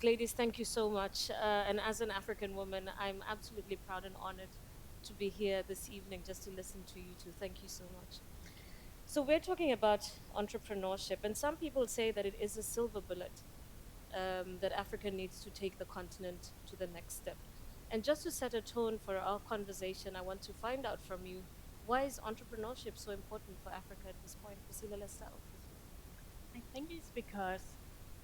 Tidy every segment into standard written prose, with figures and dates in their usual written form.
Ladies, thank you so much. And as an African woman, I'm absolutely proud and honored to be here this evening just to listen to you two. Thank you so much. So, we're talking about entrepreneurship, and some people say that it is a silver bullet, that Africa needs to take the continent to the next step. And just to set a tone for our conversation, I want to find out from you, why is entrepreneurship so important for Africa at this point? Priscilla, let's start off with you. I think it's because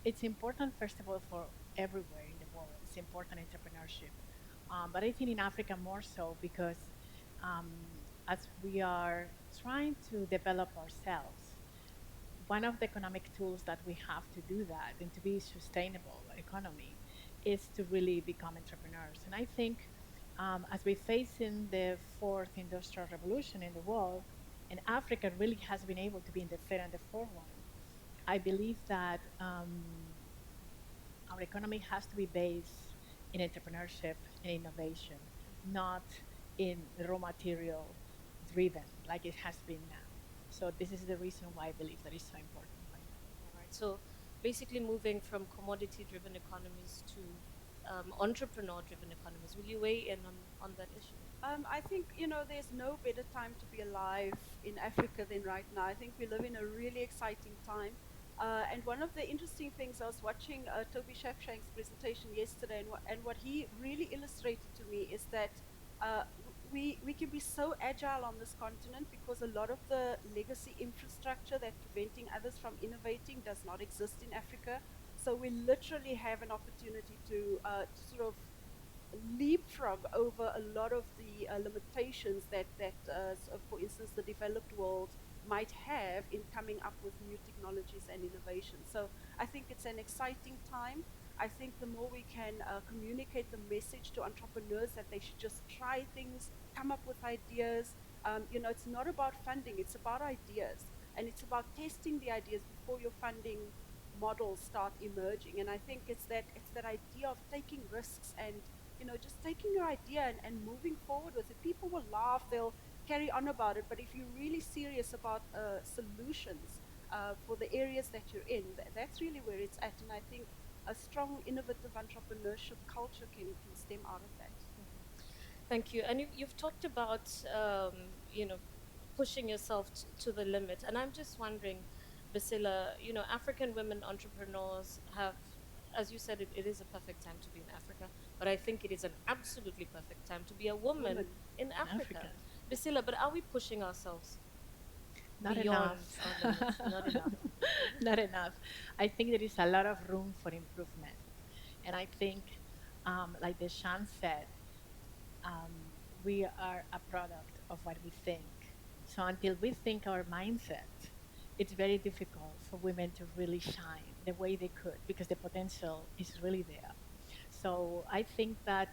it's important, first of all, for everywhere in the world. It's important entrepreneurship. But I think in Africa more so because um, as we are trying to develop ourselves, one of the economic tools that we have to do that and to be sustainable economy is to really become entrepreneurs. And I think as we face in the fourth industrial revolution in the world, and Africa really has been able to be in the third and the fourth one, I believe that our economy has to be based in entrepreneurship and innovation, not in raw material driven like it has been now. So this is the reason why I believe that is so important right now. All right. So basically, moving from commodity-driven economies to entrepreneur-driven economies. Will you weigh in on that issue? I think, there's no better time to be alive in Africa than right now. I think we live in a really exciting time. And one of the interesting things, I was watching Toby Shapshank's presentation yesterday, and what he really illustrated to me is that we can be so agile on this continent because a lot of the legacy infrastructure that's preventing others from innovating does not exist in Africa. So we literally have an opportunity to sort of leapfrog over a lot of the limitations that, for instance, the developed world might have in coming up with new technologies and innovations. So I think it's an exciting time. I think the more we can communicate the message to entrepreneurs that they should just try things, come up with ideas. It's not about funding; it's about ideas, and it's about testing the ideas before your funding models start emerging. And I think it's that idea of taking risks and just taking your idea and moving forward with it. People will laugh, they'll carry on about it, but if you're really serious about solutions for the areas that you're in, that's really where it's at. And I think a strong, innovative entrepreneurship culture can stem out of that. Thank you. And you've talked about, you know, pushing yourself to the limit. And I'm just wondering, Basila, African women entrepreneurs have, as you said, it is a perfect time to be in Africa, but I think it is an absolutely perfect time to be a woman Women. in In Africa. Africa, Basila, but are we pushing ourselves not beyond enough. our limits? Not enough. Not enough. I think there is a lot of room for improvement. And I think, like Deshan said, um, we are a product of what we think. So until we think our mindset, it's very difficult for women to really shine the way they could because the potential is really there. So I think that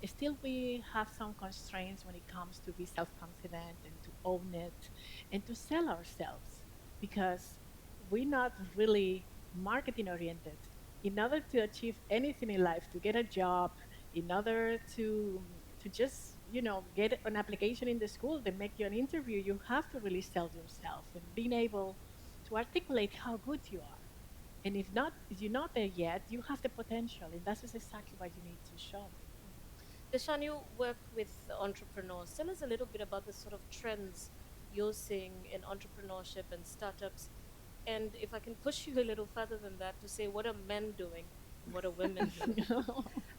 still we have some constraints when it comes to be self-confident and to own it and to sell ourselves because we're not really marketing oriented. In order to achieve anything in life, to get a job, in order to just get an application in the school, they make you an interview, you have to really sell yourself and being able to articulate how good you are. And if you're not there yet, you have the potential, and that's just exactly what you need to show. Deshan, you work with entrepreneurs. Tell us a little bit about the sort of trends you're seeing in entrepreneurship and startups. And if I can push you a little further than that to say, what are men doing and what are women doing?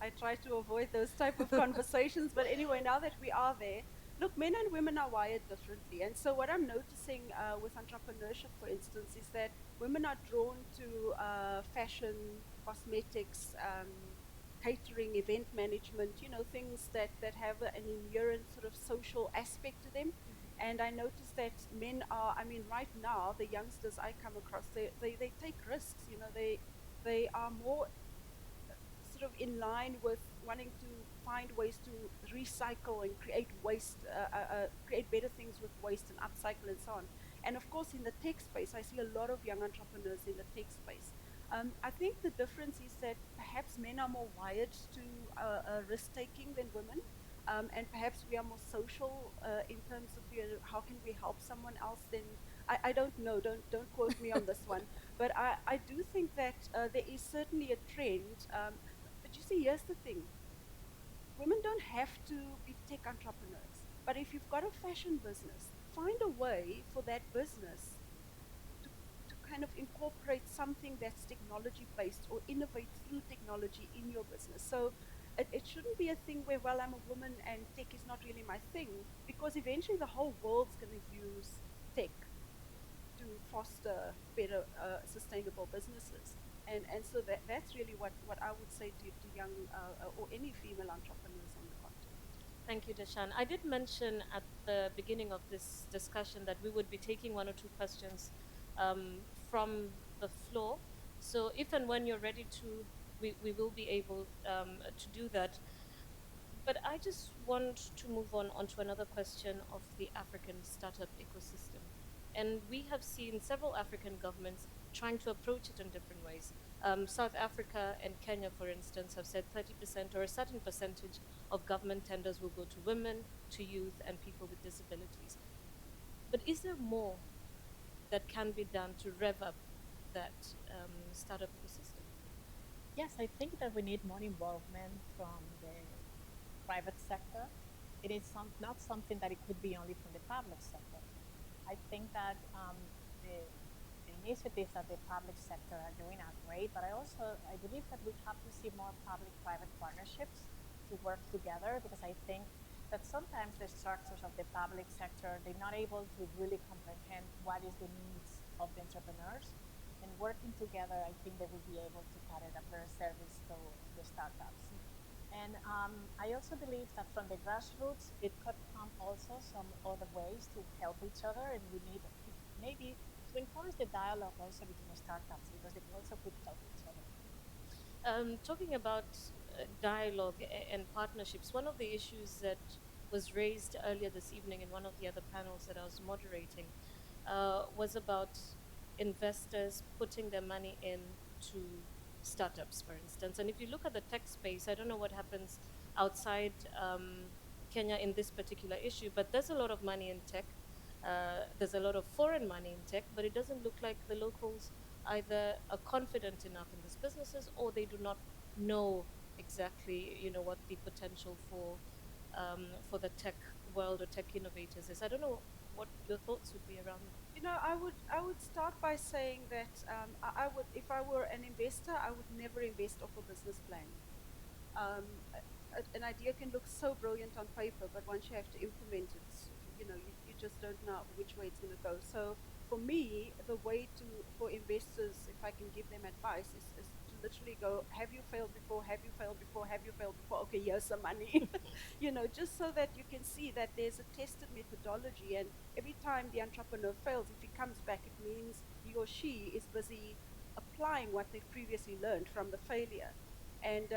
I try to avoid those type of conversations, but anyway, now that we are there, look, men and women are wired differently. And so what I'm noticing with entrepreneurship, for instance, is that women are drawn to fashion, cosmetics, catering, event management, things that have an inherent sort of social aspect to them. And I notice that men are, I mean, right now, the youngsters I come across, they take risks, they are more sort of in line with wanting to find ways to recycle and create create better things with waste and upcycle and so on. And of course, in the tech space, I see a lot of young entrepreneurs in the tech space. I think the difference is that perhaps men are more wired to risk taking than women. And perhaps we are more social in terms of how can we help someone else than I don't know. Don't quote me on this one. But I do think that there is certainly a trend. But you see, here's the thing: women don't have to be tech entrepreneurs. But if you've got a fashion business, find a way for that business to, to kind of incorporate something that's technology based or innovate through technology in your business. So it shouldn't be a thing where, well, I'm a woman and tech is not really my thing, because eventually the whole world's going to use tech to foster better, sustainable businesses. And so that's really what I would say to young or any female entrepreneurs on the continent. Thank you, Deshan. I did mention at the beginning of this discussion that we would be taking one or two questions um, from the floor. So if and when you're ready to, we will be able to do that. But I just want to move on onto another question of the African startup ecosystem. And we have seen several African governments trying to approach it in different ways. South Africa and Kenya, for instance, have said 30% or a certain percentage of government tenders will go to women, to youth, and people with disabilities. But is there more that can be done to rev up that startup ecosystem? Yes, I think that we need more involvement from the private sector. It is not something that it could be only from the public sector. I think that the initiatives that the public sector are doing are great, but I believe that we have to see more public-private partnerships to work together, because I think that sometimes the structures of the public sector, they're not able to really comprehend what is the needs of the entrepreneurs. And working together, I think they will be able to carry a better service to the startups. And I also believe that from the grassroots, it could come also some other ways to help each other, and we need maybe to encourage the dialogue also between the startups, because they also could help each other. Talking about dialogue and partnerships, one of the issues that was raised earlier this evening in one of the other panels that I was moderating was about investors putting their money into startups, for instance. And if you look at the tech space, I don't know what happens outside Kenya in this particular issue, but there's a lot of money in tech. There's a lot of foreign money in tech, but it doesn't look like the locals either are confident enough in these businesses, or they do not know exactly, what the potential for the tech world or tech innovators is. I don't know what your thoughts would be around that. I would start by saying that I would, if I were an investor, I would never invest off a business plan. An idea can look so brilliant on paper, but once you have to implement it, you just don't know which way it's going to go. So for me, the way for investors, if I can give them advice, is to literally go, have you failed before? Have you failed before? Have you failed before? Okay, here's some money. Just so that you can see that there's a tested methodology, and every time the entrepreneur fails, if he comes back, it means he or she is busy applying what they've previously learned from the failure. And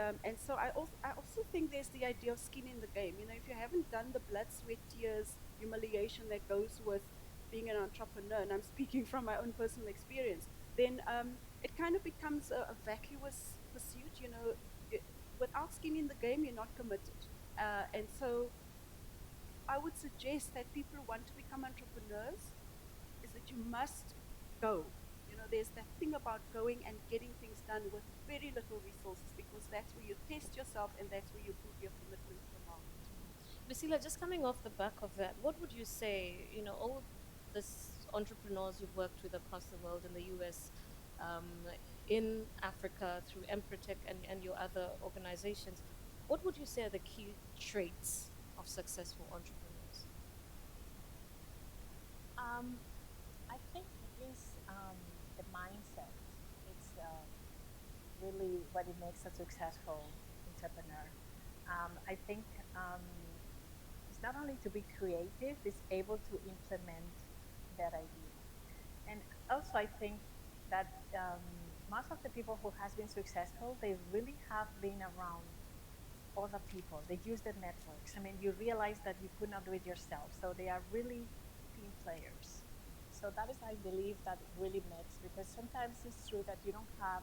so I also think there's the idea of skin in the game. If you haven't done the blood, sweat, tears, humiliation that goes with being an entrepreneur, and I'm speaking from my own personal experience, then it kind of becomes a vacuous pursuit. Without skin in the game, you're not committed. And so I would suggest that people who want to become entrepreneurs is that you must go. There's that thing about going and getting things done with very little resources, because that's where you test yourself and that's where you prove your commitment to the market. Bisila, just coming off the back of that, what would you say, all these entrepreneurs you've worked with across the world, in the US, um, in Africa through Empretech and your other organizations, what would you say are the key traits of successful entrepreneurs? I think it is the mindset. It's really what it makes a successful entrepreneur. I think it's not only to be creative, it's able to implement that idea. And also, I think that most of the people who has been successful, they really have been around other people. They use their networks. I mean, you realize that you could not do it yourself. So they are really team players. So that is, I believe, that really makes, because sometimes it's true that you don't have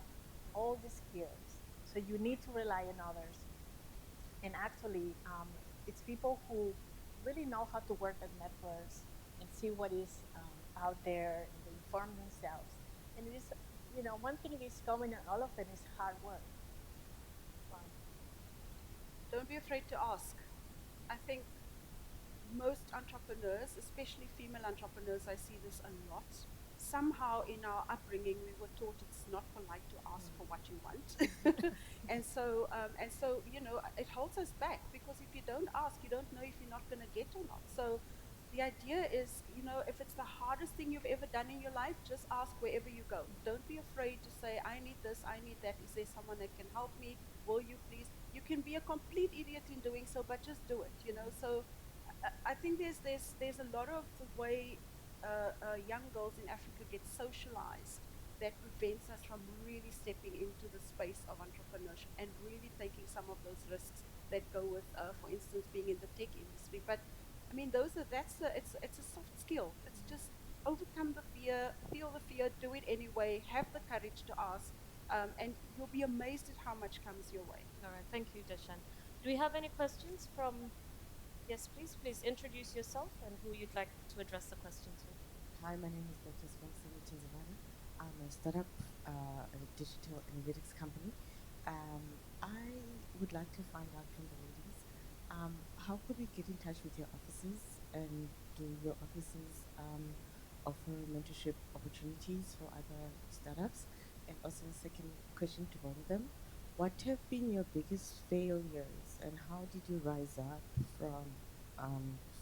all the skills. So you need to rely on others. And actually, it's people who really know how to work at networks and see what is out there and they inform themselves. And it is, one thing that is common in all of them is hard work. Wow. Don't be afraid to ask. I think most entrepreneurs, especially female entrepreneurs, I see this a lot. Somehow in our upbringing, we were taught it's not polite to ask for what you want, and so it holds us back, because if you don't ask, you don't know if you're not going to get or not. So the idea is, if it's the hardest thing you've ever done in your life, just ask wherever you go. Don't be afraid to say, I need this, I need that. Is there someone that can help me? Will you please? You can be a complete idiot in doing so, but just do it. So I think there's a lot of the way young girls in Africa get socialized that prevents us from really stepping into the space of entrepreneurship and really taking some of those risks that go with, for instance, being in the tech industry. But I mean, it's a soft skill. It's just overcome the fear, feel the fear, do it anyway, have the courage to ask, and you'll be amazed at how much comes your way. All right, thank you, Deshun. Do we have any questions from? Yes, please. Please introduce yourself and who you'd like to address the question to. Hi, my name is Dr. Swansini Tinzimana. I'm a startup, a digital analytics company. I would like to find out from the ladies, how could we get in touch with your offices, and do your offices offer mentorship opportunities for other startups? And also, the second question to both of them, what have been your biggest failures, and how did you rise up from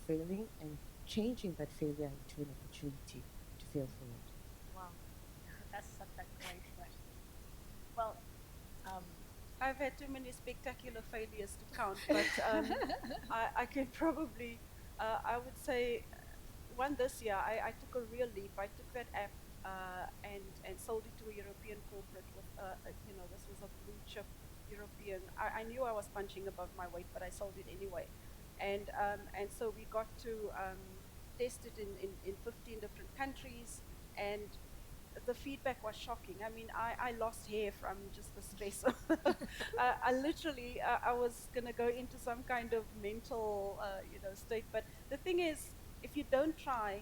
failing and changing that failure into an opportunity to fail forward? Wow. That's such a great question. Well, I've had too many spectacular failures to count, but I can probably, I would say, one this year, I took a real leap. I took that app and sold it to a European corporate with, this was a blue chip European. I knew I was punching above my weight, but I sold it anyway. And so we got to test it in 15 different countries, and the feedback was shocking. I mean, I lost hair from just the stress. I literally, I was going to go into some kind of mental, state. But the thing is, if you don't try,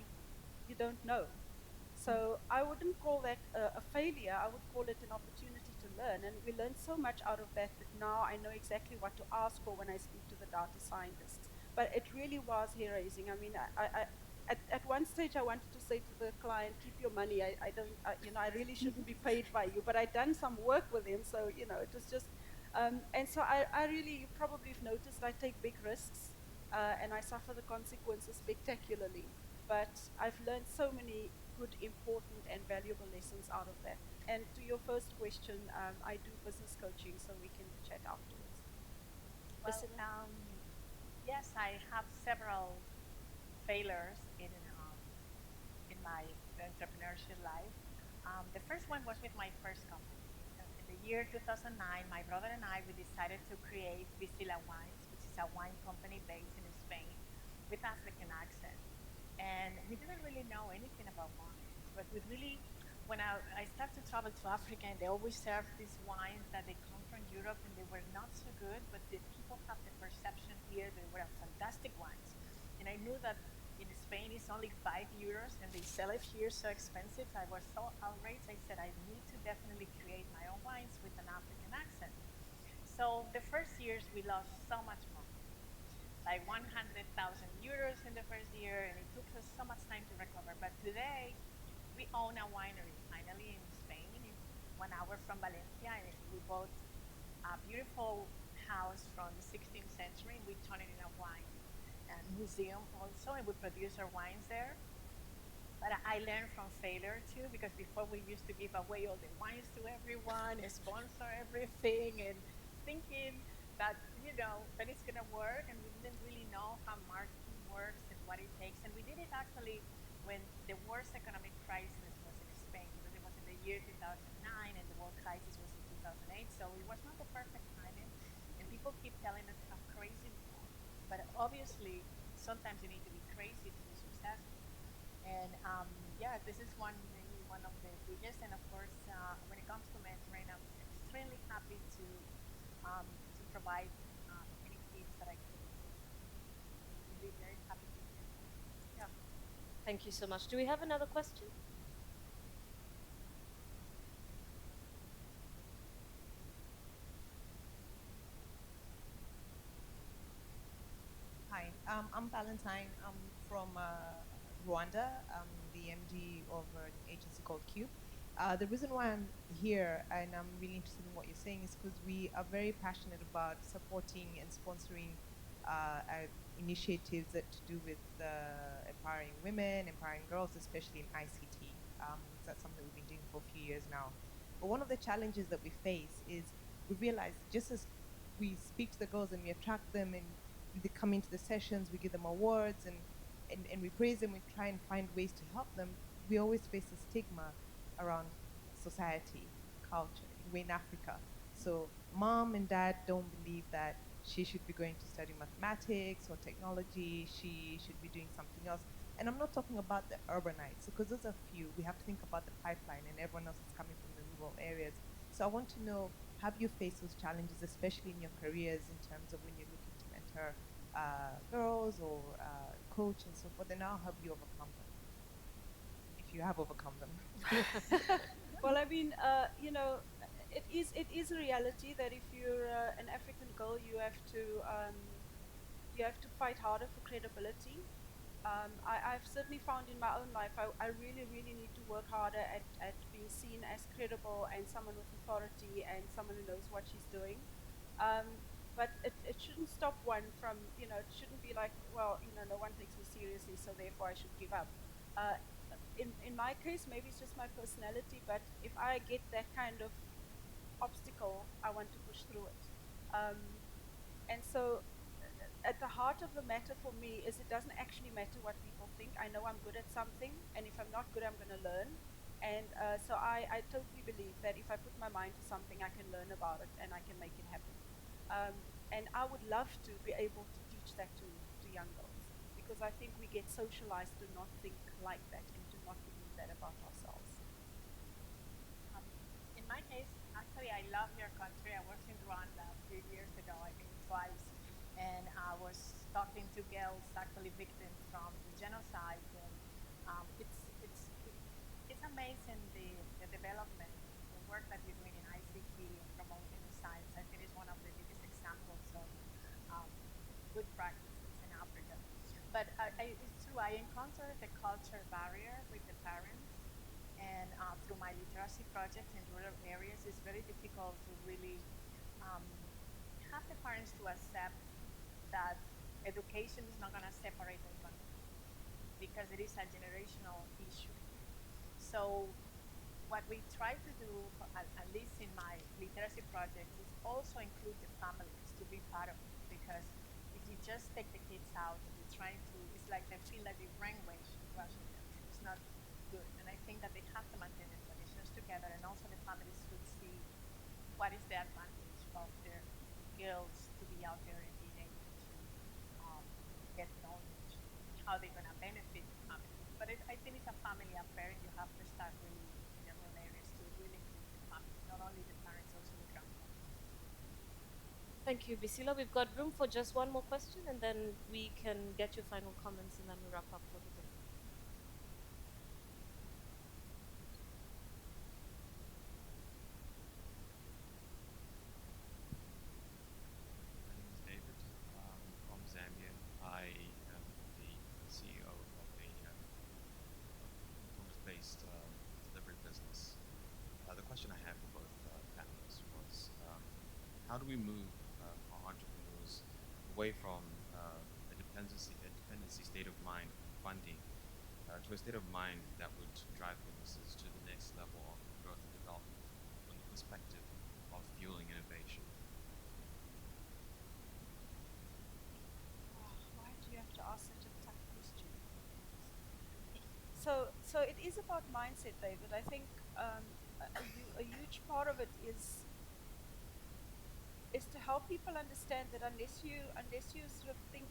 you don't know. So I wouldn't call that a failure. I would call it an opportunity to learn. And we learned so much out of that now I know exactly what to ask for when I speak to the data scientists. But it really was hair raising. I mean, at one stage I wanted to say to the client, keep your money. I don't, I really shouldn't be paid by you. But I'd done some work with him, so it was just. And so I really, you probably have noticed, I take big risks, and I suffer the consequences spectacularly. But I've learned so many good, important, and valuable lessons out of that. And to your first question, I do business coaching, so we can chat afterwards. well, yes, I have several failures in my entrepreneurship life. The first one was with my first company. In the year 2009, my brother and I, we decided to create Bisila Wines, which is a wine company based in Spain with African accent. And we didn't really know anything about wines, but we really, when I started to travel to Africa, and they always serve these wines that they come from Europe, and they were not so good, but the people have the perception here they were fantastic wines. And I knew that in Spain it's only €5, and they sell it here so expensive. I was so outraged. I said, I need to definitely create my own wines with an African accent. So the first years we lost so much money, like €100,000 in the first year, and it took us so much time to recover. But today, we own a winery finally in Spain, in 1 hour from Valencia, and we bought a beautiful house from the 16th century, and we turned it in a wine museum also, and we produce our wines there. But I learned from failure too, because before we used to give away all the wines to everyone, and sponsor everything, and thinking that that it's gonna work, and we didn't really know how marketing works and what it takes. And we did it actually when the worst economic crisis was in Spain, because it was in the year 2009, and the world crisis was in 2008. So it was not the perfect timing, and people keep telling us how crazy we are. But obviously, sometimes you need to be crazy to be successful. And this is maybe one of the biggest. And of course, when it comes to mentoring, I'm extremely happy to provide any tips that I can. I'd be very happy to hear. Yeah. Thank you so much. Do we have another question? Hi, I'm Valentine. I'm from Rwanda. I'm the MD of an agency called Cube. The reason why I'm here and I'm really interested in what you're saying is because we are very passionate about supporting and sponsoring initiatives that to do with empowering women, empowering girls, especially in ICT. That's something we've been doing for a few years now. But one of the challenges that we face is we realize just as we speak to the girls and we attract them and they come into the sessions, we give them awards and we praise them, we try and find ways to help them, we always face a stigma around society, culture. We're in Africa. So mom and dad don't believe that she should be going to study mathematics or technology, she should be doing something else. And I'm not talking about the urbanites, because those are few. We have to think about the pipeline and everyone else is coming from the rural areas. So I want to know, have you faced those challenges, especially in your careers, in terms of when you're looking to mentor girls or coach and so forth, and how have you overcome them? If you have overcome them. Well, I mean, it is a reality that if you're an African girl, you have to fight harder for credibility. I've certainly found in my own life, I really, really need to work harder at being seen as credible and someone with authority and someone who knows what she's doing. But it shouldn't stop one from, it shouldn't be like, well, no one takes me seriously, so therefore I should give up. In my case, maybe it's just my personality, but if I get that kind of obstacle, I want to push through it. And so at the heart of the matter for me is it doesn't actually matter what people think. I know I'm good at something, and if I'm not good, I'm going to learn. And so I totally believe that if I put my mind to something, I can learn about it and I can make it happen. And I would love to be able to teach that to young girls, because I think we get socialized to not think like that and to not believe that about ourselves. In my case, actually, I love your country. I was in Rwanda a few years ago, I think twice, and I was talking to girls actually victims from the genocide. And it's amazing the development, the work that you're doing in ICT and promoting the science. I think is one of the biggest examples of good practices in Africa. But it's true, I encountered the culture barrier with the parents, and through my literacy projects in rural areas, it's very difficult to really um, have the parents to accept that education is not going to separate them from them, because it is a generational issue. So what we try to do, at least in my literacy projects, is also include the families to be part of it, because if you just take the kids out and you're trying to, it's like they feel like they brainwash them. It's not good. And I think that they have to maintain the traditions together, and also the families should see what is the advantage of their girls to be out there and being able to um, get knowledge, how they're going to benefit the family. But I think it's a family affair, and you have to start really in the rural areas to really include the family, not only the parents, also the grandparents. Thank you, Bisila. We've got room for just one more question, and then we can get your final comments, and then we wrap up for the day. My name is David. From Zambia. I am the CEO of a performance-based delivery business. The question I had for both panelists was, how do we move our entrepreneurs away from a dependency state of mind and funding to a state of mind that would drive businesses to the next level of growth and development from the perspective of fueling innovation? Why do you have to ask such a tough question? So it is about mindset, David. I think a huge part of it is to help people understand that unless you sort of think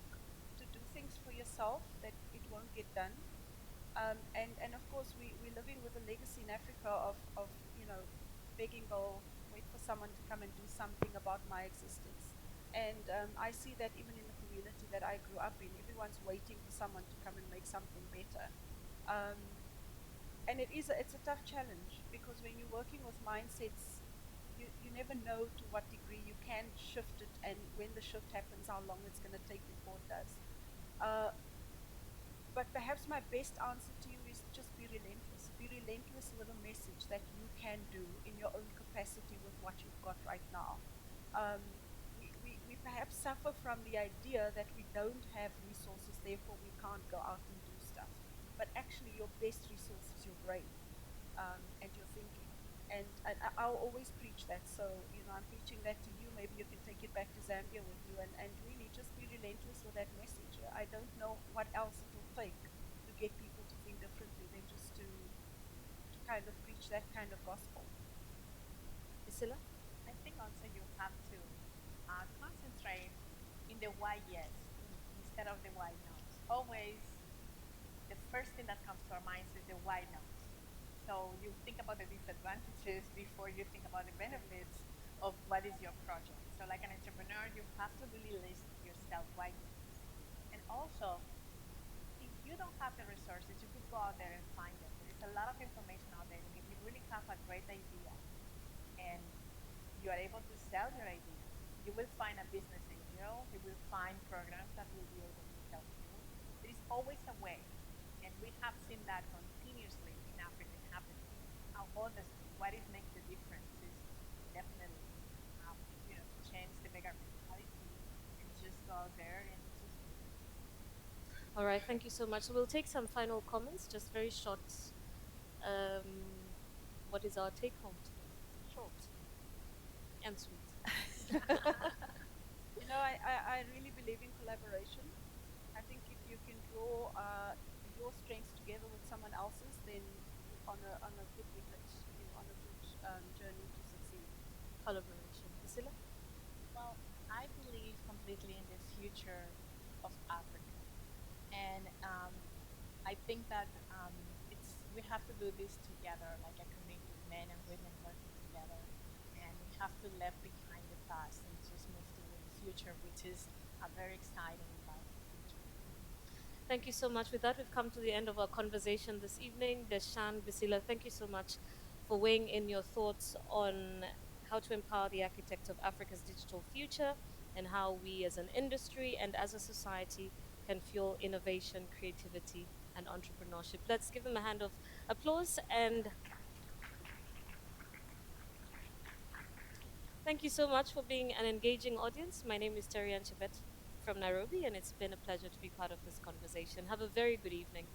to do things for yourself, that it won't get done. And of course, we're living with a legacy in Africa of begging, go wait for someone to come and do something about my existence. And I see that even in the community that I grew up in, everyone's waiting for someone to come and make something better. Um, and it's a tough challenge because when you're working with mindsets, you never know to what degree you can shift it, and when the shift happens, how long it's going to take before it does. Uh, but perhaps my best answer to you is just be relentless. Be relentless with a message that you can do in your own capacity with what you've got right now. Um, we perhaps suffer from the idea that we don't have resources, therefore we can't go out and do stuff. But actually, your best resource is your brain, and your thinking. And I'll always preach that. So, I'm preaching that to you. Maybe you can take it back to Zambia with you, and really just be relentless with that message. I don't know what else it will take to get people to think differently than just to kind of preach that kind of gospel. Bisila? I think also you have to concentrate in the why yes instead of the why not. Always the first thing that comes to our minds is the why not. So you think about the disadvantages before you think about the benefits of what is your project. So like an entrepreneur, you have to really list yourself why yes. And also, if you don't have the resources, you could go out there and find them. There is a lot of information out there. And if you really have a great idea and you are able to sell your idea, you will find a business angel, you will find programs that will be able to help you. There is always a way. And we have seen that continuously in Africa happening. How honestly, what is makes the difference is definitely, to change the bigger mentality and just go out there and just do it. All right, thank you so much. So we'll take some final comments, just very short. What is our take home today? Short and sweet. I really believe in collaboration. I think if you can draw your strengths together with someone else's, then you're on a good wicket, you're on a good journey to succeed. Collaboration. Bisila? Well, I believe completely in the future of Africa. And I think that we have to do this together, like a community of men and women working together. And we have to leave behind the past and just move to the future, which is a very exciting and vibrant future. Thank you so much. With that, we've come to the end of our conversation this evening. Deshun, Bisila, thank you so much for weighing in your thoughts on how to empower the architects of Africa's digital future and how we as an industry and as a society can fuel innovation, creativity, and entrepreneurship. Let's give them a hand of applause and thank you so much for being an engaging audience. My name is Terry Chibet from Nairobi, and it's been a pleasure to be part of this conversation. Have a very good evening.